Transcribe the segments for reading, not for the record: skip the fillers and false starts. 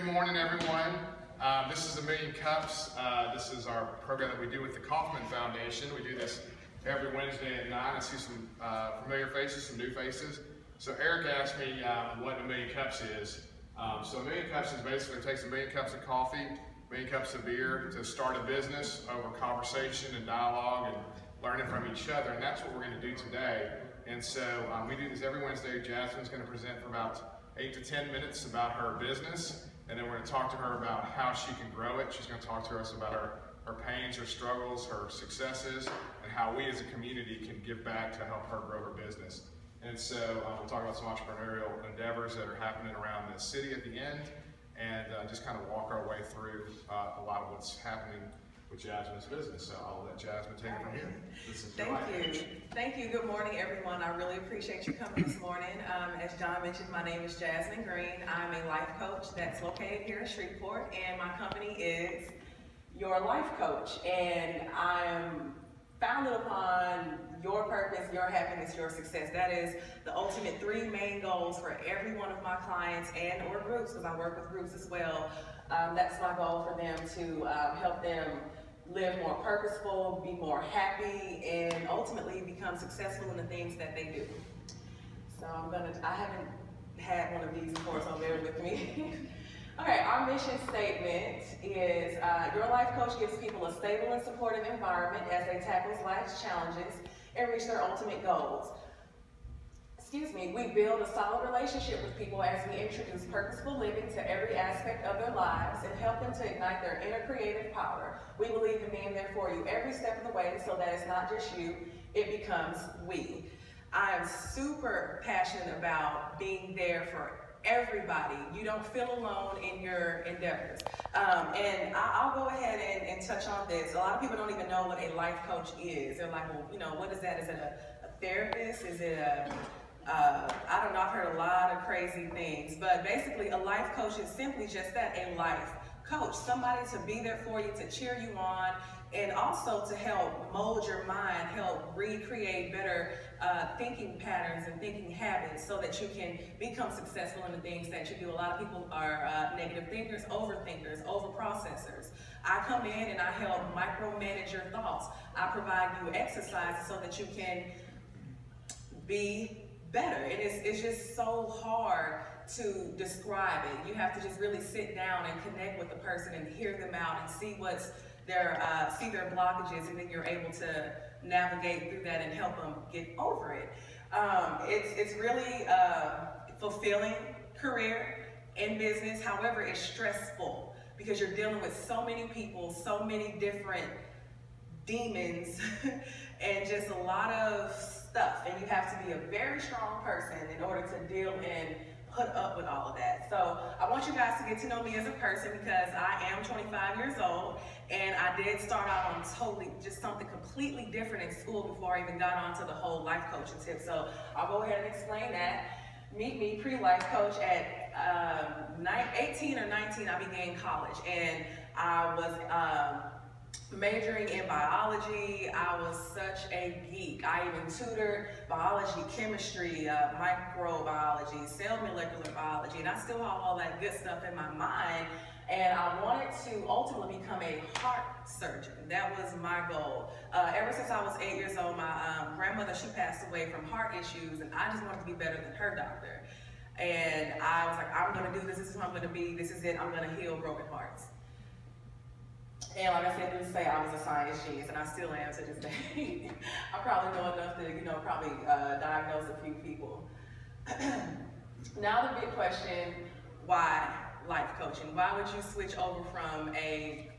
Good morning, everyone. This is A Million Cups. This is our program that we do with the Kaufman Foundation. We do this every Wednesday at 9. I see some familiar faces, some new faces. So Eric asked me what A Million Cups is. So A Million Cups is basically, it takes 1 million cups of coffee, 1 million cups of beer to start a business over conversation and dialogue and learning from each other. And that's what we're going to do today. And so we do this every Wednesday. Jasmine's going to present for about 8 to 10 minutes about her business, and then we're going to talk to her about how she can grow it. She's going to talk to us about her pains, her struggles, her successes, and how we as a community can give back to help her grow her business. And so we'll talk about some entrepreneurial endeavors that are happening around the city at the end, and just kind of walk our way through a lot of what's happening with Jasmine's business. So I'll let Jasmine take it from here. Thank you. Good morning, everyone. I really appreciate you coming this morning. As John mentioned, my name is Jasmine Green. I'm a life coach that's located here in Shreveport, and my company is Your Life Coach. And I'm founded upon your purpose, your happiness, your success. That is the ultimate 3 main goals for every one of my clients and or groups, because I work with groups as well. That's my goal for them, to help them live more purposeful, be more happy, and ultimately become successful in the things that they do. So I haven't had one of these before, so bear with me. Okay, our mission statement is, Your Life Coach gives people a stable and supportive environment as they tackle life's challenges and reach their ultimate goals. We build a solid relationship with people as we introduce purposeful living to every aspect of their lives and help them to ignite their inner creative power. We believe in being there for you every step of the way so that it's not just you, it becomes we. I am super passionate about being there for everybody. You don't feel alone in your endeavors. And I'll go ahead and touch on this. A lot of people don't even know what a life coach is. They're like, well, you know, what is that? Is it a therapist? Is it I don't know, I've heard a lot of crazy things, but basically a life coach is simply just that, a life coach. Somebody to be there for you, to cheer you on, and also to help mold your mind, help recreate better thinking patterns and thinking habits so that you can become successful in the things that you do. A lot of people are negative thinkers, overthinkers, overprocessors. I come in and I help micromanage your thoughts. I provide you exercises so that you can be better. It's just so hard to describe it. You have to just really sit down and connect with the person and hear them out and see what's their blockages, and then you're able to navigate through that and help them get over it. It's really fulfilling career in business. However, it's stressful because you're dealing with so many people, so many different demons, and just a lot of stuff, and you have to be a very strong person in order to deal and put up with all of that. So I want you guys to get to know me as a person, because I am 25 years old, and I did start out on just something completely different in school before I even got onto the whole life coaching tip. So I'll go ahead and explain that. Meet me, pre-life coach, at 18 or 19, I began college, and I was majoring in biology. I was such a geek. I even tutored biology, chemistry, microbiology, cell molecular biology, and I still have all that good stuff in my mind. And I wanted to ultimately become a heart surgeon. That was my goal. Ever since I was 8 years old, my grandmother, she passed away from heart issues, and I just wanted to be better than her doctor. And I was like, I'm gonna do this. This is who I'm gonna be. This is it. I'm gonna heal broken hearts. And like I said, to say I was a science genius, and I still am to this day. I probably know enough to, probably diagnose a few people. Now the big question, why life coaching? Why would you switch over from a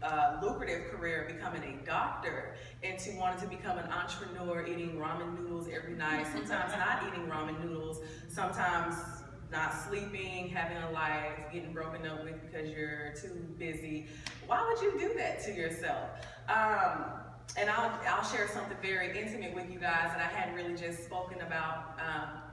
lucrative career, becoming a doctor, into wanting to become an entrepreneur, eating ramen noodles every night, sometimes not eating ramen noodles, sometimes not sleeping, having a life, getting broken up with because you're too busy? Why would you do that to yourself? And I'll share something very intimate with you guys that I hadn't really just spoken about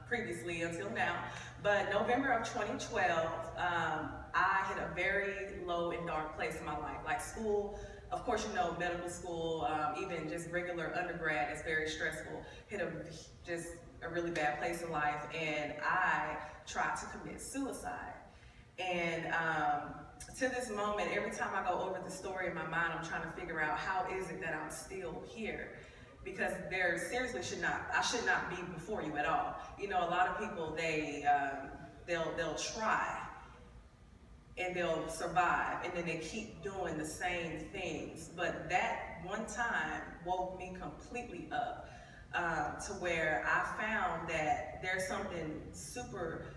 previously until now. But November of 2012, I hit a very low and dark place in my life. Like school, of course, medical school, even just regular undergrad is very stressful. Hit a really bad place in life, and I tried to commit suicide. And to this moment, every time I go over the story in my mind, I'm trying to figure out how is it that I'm still here? Because there seriously I should not be before you at all. You know, a lot of people, they'll try and they'll survive, and then they keep doing the same things. But that one time woke me completely up to where I found that there's something super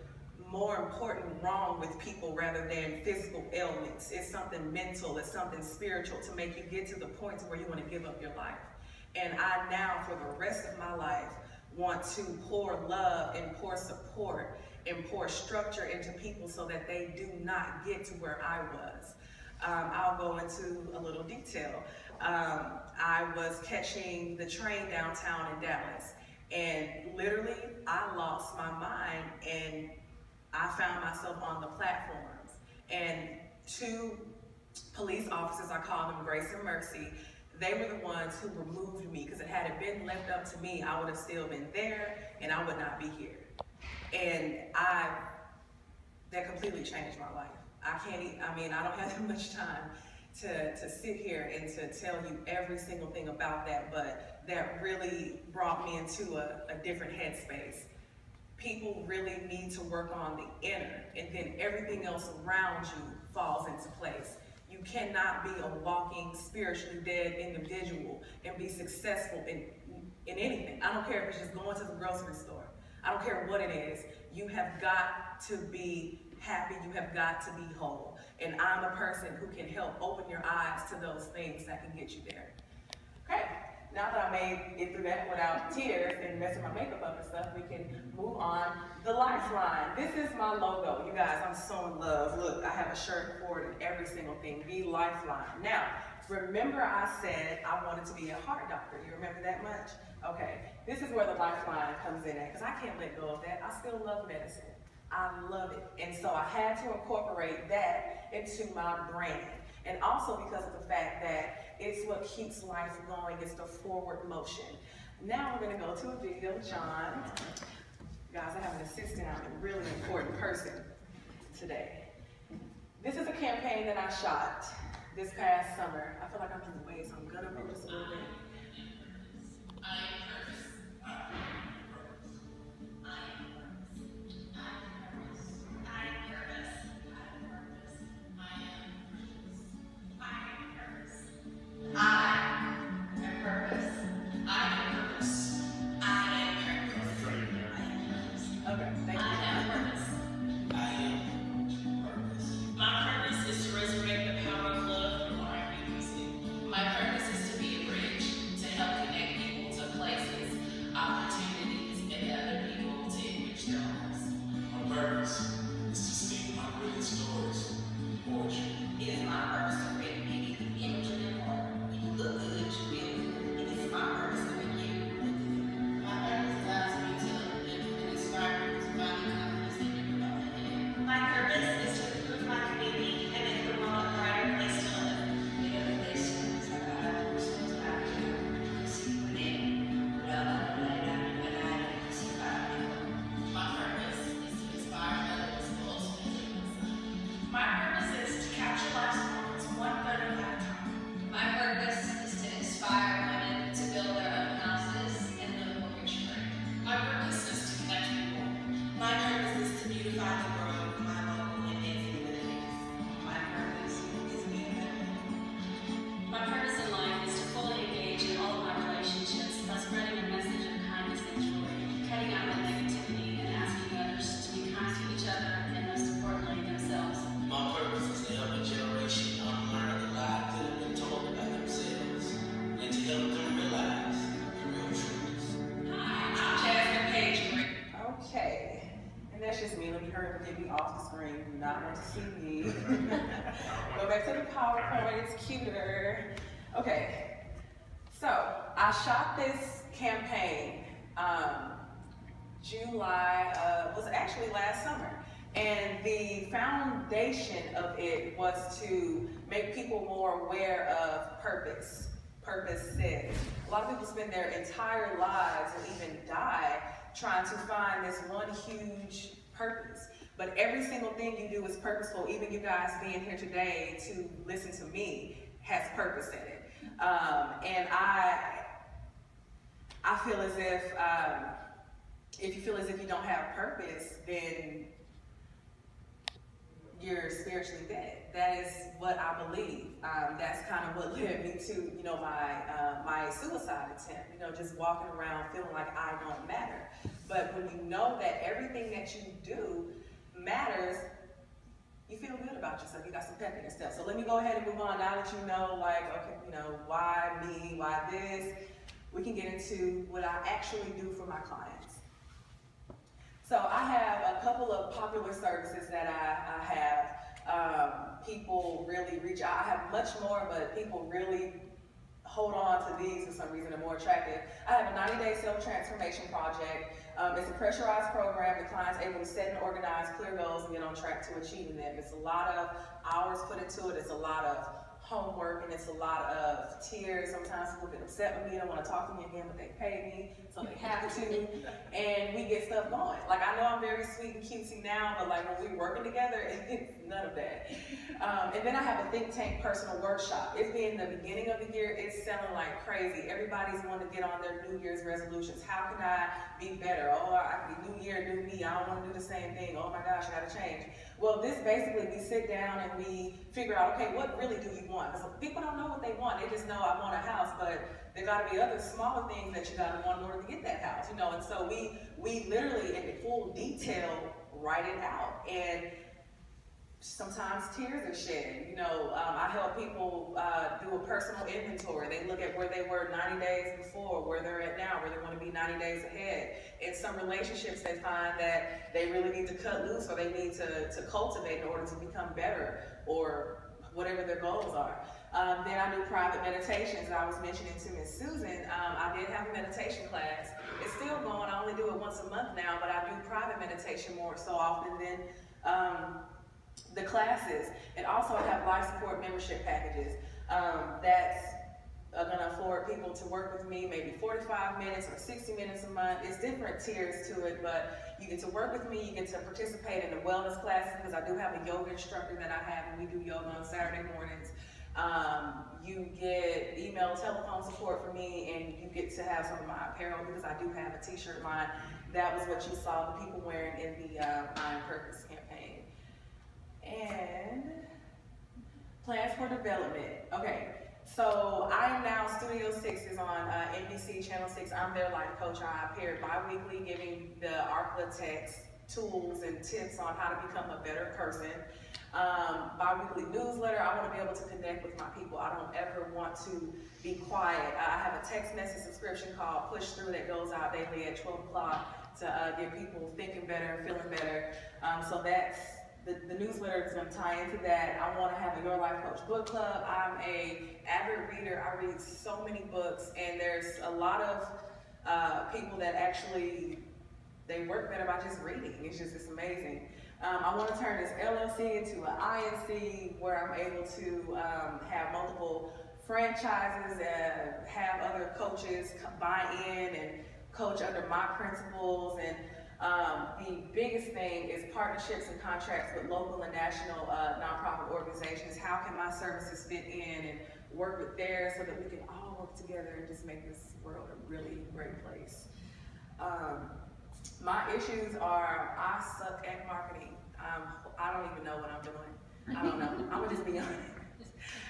more important wrong with people rather than physical ailments. It's something mental, it's something spiritual to make you get to the point where you want to give up your life. And I now, for the rest of my life, want to pour love and pour support and pour structure into people so that they do not get to where I was. I'll go into a little detail. I was catching the train downtown in Dallas, and literally I lost my mind, and I found myself on the platforms. And two police officers, I call them Grace and Mercy, they were the ones who removed me, because had it been left up to me, I would have still been there and I would not be here. And that completely changed my life. I don't have that much time to sit here and to tell you every single thing about that, but that really brought me into a different headspace. People really need to work on the inner, and then everything else around you falls into place. You cannot be a walking, spiritually dead individual and be successful in anything. I don't care if it's just going to the grocery store. I don't care what it is. You have got to be happy. You have got to be whole. And I'm a person who can help open your eyes to those things that can get you there. Okay, now that I made it through that without tears and messing my makeup up and stuff, we can move on. The Lifeline. This is my logo. You guys, I'm so in love. Look, I have a shirt for it and every single thing. The Lifeline. Now, remember I said I wanted to be a heart doctor. You remember that much? Okay, this is where the Lifeline comes in at, because I can't let go of that. I still love medicine. I love it. And so I had to incorporate that into my brand. And also because of the fact that it's what keeps life going. It's the forward motion. Now we're going to go to a video. John. Guys, I have an assistant. I'm a really important person today. This is a campaign that I shot this past summer. I feel like I'm in the way, so I'm going to move this a little bit. Go back to the PowerPoint, it's cuter. Okay, so I shot this campaign was actually last summer. And the foundation of it was to make people more aware of purpose. Purpose says. A lot of people spend their entire lives and even die trying to find this one huge purpose. But every single thing you do is purposeful. Even you guys being here today to listen to me has purpose in it. And I feel as if you feel as if you don't have purpose, then you're spiritually dead. That is what I believe. That's kind of what led me to, you know, my suicide attempt. Just walking around feeling like I don't matter. But when you know that everything that you do matters, you feel good about yourself. You got some pep in your step. So let me go ahead and move on. Now that you know, like, okay, why me, why this, we can get into what I actually do for my clients. So I have a couple of popular services that I have. People really reach out. I have much more, but people really hold on to these for some reason. They're more attractive. I have a 90-day self-transformation project. It's a pressurized program. The client's able to set and organize clear goals and get on track to achieving them. It's a lot of hours put into it. It's a lot of homework, and it's a lot of tears. Sometimes people get upset with me, don't want to talk to me again, but they pay me, so they have to, and we get stuff going. Like, I know I'm very sweet and cutesy now, but like when we're working together, it's none of that. And then I have a think tank personal workshop. It's being the beginning of the year, it's selling like crazy. Everybody's wanting to get on their New Year's resolutions. How can I be better? Oh, I can be new year, new me. I don't want to do the same thing. Oh my gosh, I gotta change. Well, this basically, we sit down and we figure out, okay, what really do you want? Because people don't know what they want. They just know I want a house, but there got to be other smaller things that you got to want in order to get that house, And so we literally, in full detail, write it out. And sometimes tears are shed. I help people do a personal inventory. They look at where they were 90 days before, where they're at now, where they want to be 90 days ahead. In some relationships, they find that they really need to cut loose, or they need to cultivate in order to become better, or whatever their goals are. Then I do private meditations. I was mentioning to Miss Susan, I did have a meditation class. It's still going. I only do it once a month now, but I do private meditation more so often than the classes. And also I have life support membership packages that's going to afford people to work with me maybe 45 minutes or 60 minutes a month. It's different tiers to it, but you get to work with me, you get to participate in the wellness classes, because I do have a yoga instructor that I have, and we do yoga on Saturday mornings. You get email, telephone support from me, and you get to have some of my apparel, because I do have a t-shirt line. That was what you saw the people wearing in the I Am Purpose campaign. And plans for development. Okay, so I am now, Studio 6 is on NBC Channel 6. I'm their life coach. I appear bi-weekly, giving the ARCLA techs tools and tips on how to become a better person. Bi-weekly newsletter. I want to be able to connect with my people. I don't ever want to be quiet. I have a text message subscription called Push Through that goes out daily at 12 o'clock to get people thinking better and feeling better. So that's the newsletter is going to tie into that. I want to have a Your Life Coach book club. I'm a avid reader. I read so many books, and there's a lot of people that actually, they work better by just reading. It's amazing. I want to turn this LLC into an INC where I'm able to have multiple franchises and have other coaches buy in and coach under my principles. And the biggest thing is partnerships and contracts with local and national nonprofit organizations. How can my services fit in and work with theirs so that we can all work together and just make this world a really great place? My issues are, I suck at marketing. I don't even know what I'm doing. I don't know. I'm gonna just be honest.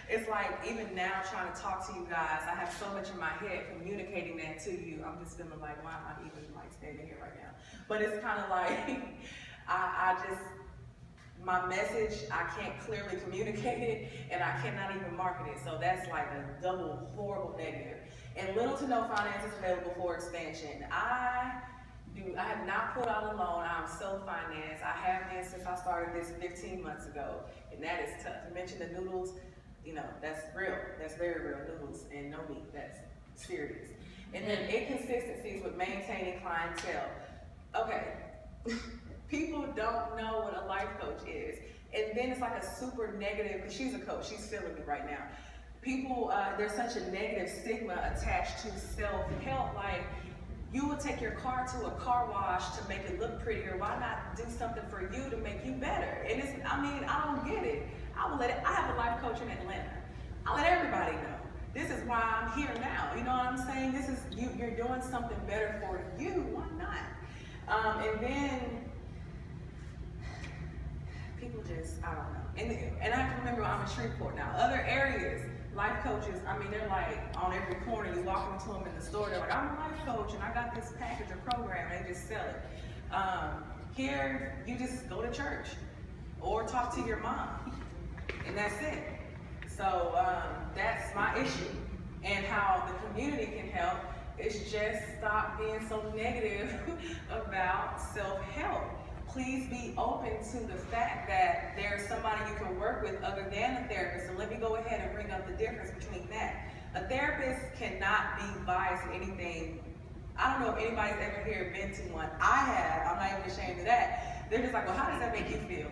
It's like, even now trying to talk to you guys, I have so much in my head communicating that to you. I'm just feeling like, why am I even like standing here right now? But it's kind of like, my message, I can't clearly communicate it, and I cannot even market it. So that's like a double horrible negative. And little to no finances available for expansion. I have not put out a loan. I'm self-financed. I have been since I started this 15 months ago, and that is tough. You mentioned the noodles, that's real. That's very real, noodles and no meat. That's serious. And then inconsistencies with maintaining clientele. Okay, people don't know what a life coach is. And then it's like a super negative, because she's a coach, she's feeling it right now. People, there's such a negative stigma attached to self-help, like, You will take your car to a car wash to make it look prettier. Why not do something for you to make you better? And it's, I mean, I don't get it. I have a life coach in Atlanta. I'll let everybody know. This is why I'm here now. You know what I'm saying? This is, you're doing something better for you. Why not? And then people just, I don't know. And I have to remember I'm in Shreveport now. Other areas, life coaches, I mean, they're like on every corner. You walk into them in the store, they're like, I'm a life coach and I got this package or program, and they just sell it. Here, you just go to church or talk to your mom, and that's it. So that's my issue. And how the community can help is just stop being so negative about self-help. Please be open to the fact that there's somebody you can work with other than a therapist. So let me go ahead and bring up the difference between that. A therapist cannot be biased in anything. I don't know if anybody's ever here been to one. I have. I'm not even ashamed of that. They're just like, well, how does that make you feel?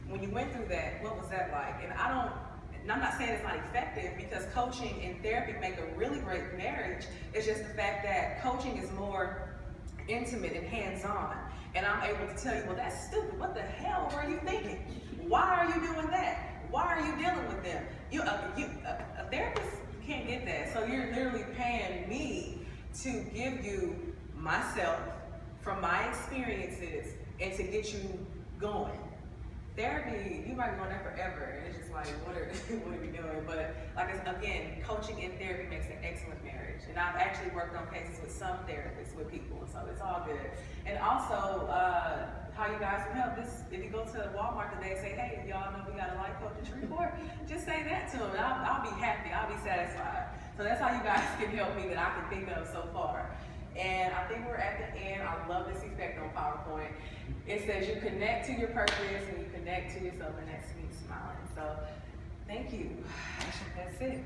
When you went through that, what was that like? And I'm not saying it's not effective, because coaching and therapy make a really great marriage. It's just the fact that coaching is more intimate and hands-on. And I'm able to tell you, well, that's stupid. What the hell were you thinking? Why are you doing that? Why are you dealing with them? A therapist, you can't get that. So you're literally paying me to give you myself from my experiences and to get you going. Therapy, you might be going there forever, and it's just like, what are we doing? But like, again, coaching and therapy makes an excellent marriage. And I've actually worked on cases with some therapists, with people, so it's all good. And also, how you guys can help this, if you go to Walmart today and say, hey, y'all know we got a life coach in Shreveport, just say that to them, and I'll be happy, I'll be satisfied. So that's how you guys can help me that I can think of so far. And I think we're at the end. I love this effect on PowerPoint. It says you connect to your purpose and you connect to yourself, and that's me smiling. So thank you. That's it.